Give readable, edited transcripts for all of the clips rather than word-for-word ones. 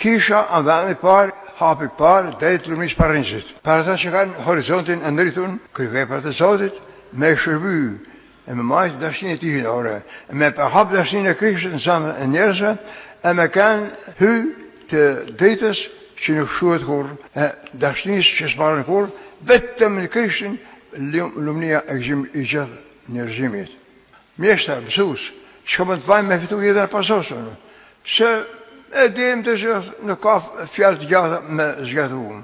Kisha në vendin parë, hapi parë, drejt lumnis Parrinxhit. Për ata që kanë horizontin e ndritur, kryveprat e Zotit, me shërby, e me majtë dashnin e ti hinore, e me përhap dashnin e Krishtit në zemrën e njerëzve, e me kanë hy të dritës që nuk shuhet kur, e dashnis që s'marrën kur, vetëm në Krishtin lumnia e gjithë njerëzimit. Mjeshta, mësus, që më të vajmë me fitu jetën e pasosën, se e dim të gjithë në ka fjallë të gjata me zgjatuhum.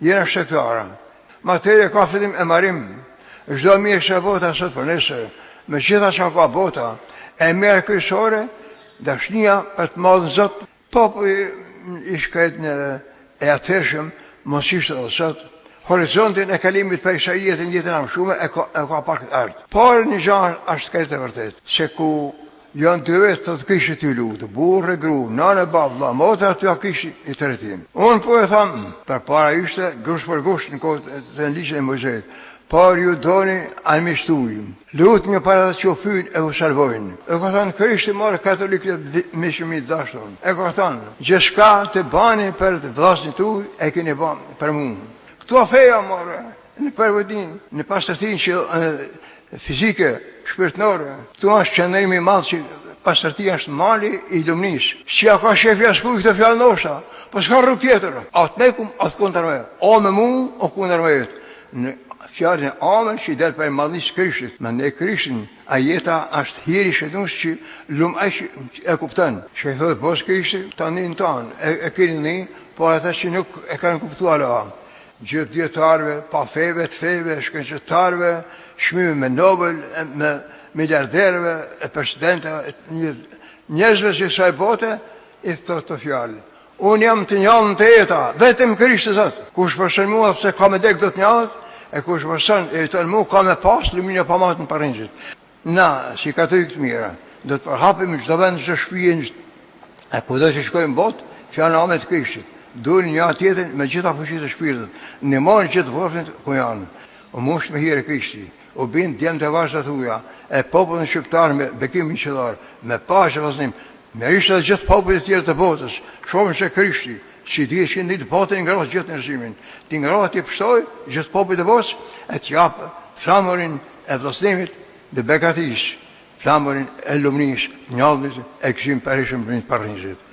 Jena shtektara. Materje ka fillim e marim, çdo mirë që e bota sot për nesër, me gjitha që ka bota, e mirë kryesore, dashnia për të madhën Zot, populli i shkret në e atërshëm, mos ishte edhe sot, horizontin e kalimit për Ishaijetin jetën amshume e ka pak të ardhë. Por një gjë është këtë e vërtet, se ku janë dy vetë të Krishtit ty lutë, burrë e gru, nanë e babë, vëlla, motra të Krishtit i tërhetim. Unë po e thamë, për para ishte grush për grush në kohë të ligjin e Mojzejt, por ju doni almishtujmë. Lutë një para të qofynë e u salvojnë. E ka thënë Krishti marë katolikët me shumë i dashton. E ka thënë, gjithçka të bani për të vllaznin tuaj e keni bën për mua. Këto feja marë në përvojtin, në pastërtin që fizike, shpirtnore, këtu është qëndrimi i madh që pastërtia është mali i lumnisë. Si ka shefi askuj këtë fjalë ndoshta, po s'ka rrugë tjetër. Atë me kum, atë kundër me. O me mua, o kundër me vetë. Në fjalën e amen që i del për madhnisë Krishtit. Me ne Krishtin, a jeta është hiri shënus që e kupton. Që i thotë bos Krishti, tani në tanë, e keni ne, por ata që nuk e kanë kuptuar gjithë djetarve, pa feve, të feve, shkënqëtarve, shmime me Nobel, me miliarderve, e presidentëve, njerëzve që kësaj bote, i thotë të fjallë. Unë jam të njallën të jeta, vetëm Krishti Zot. Kush përshën mua, pëse ka me dek do të njallët, e kush përshën, e të në mua ka me pas, luminë e pamatën në Parrinxhit. Na, si katolikë të mira, do të përhapim çdo vend, çdo shtëpi, e kudo që shkojmë botë, fjallë amet Krishtit. Duri një tjetër me gjitha fuqitë e shpirtit, në morën që të vërfnit ku janë. U musht me hire Krishti, u bind djemë të vazhdat uja, e popullin shqiptar me bekimin qëllar, me pashë vazhdim, me rishtë dhe gjithë popullit tjerë të botës, shumë që Krishti, që i dhije që në ditë botë e ngrohet gjithë nërzimin, të ngrohet të i pështoj gjithë popullit të botës, e të japë flamurin e vlasnimit dhe bekatis, flamurin e lumnis, njallnis e këshim përishëm për një Parrinxhit.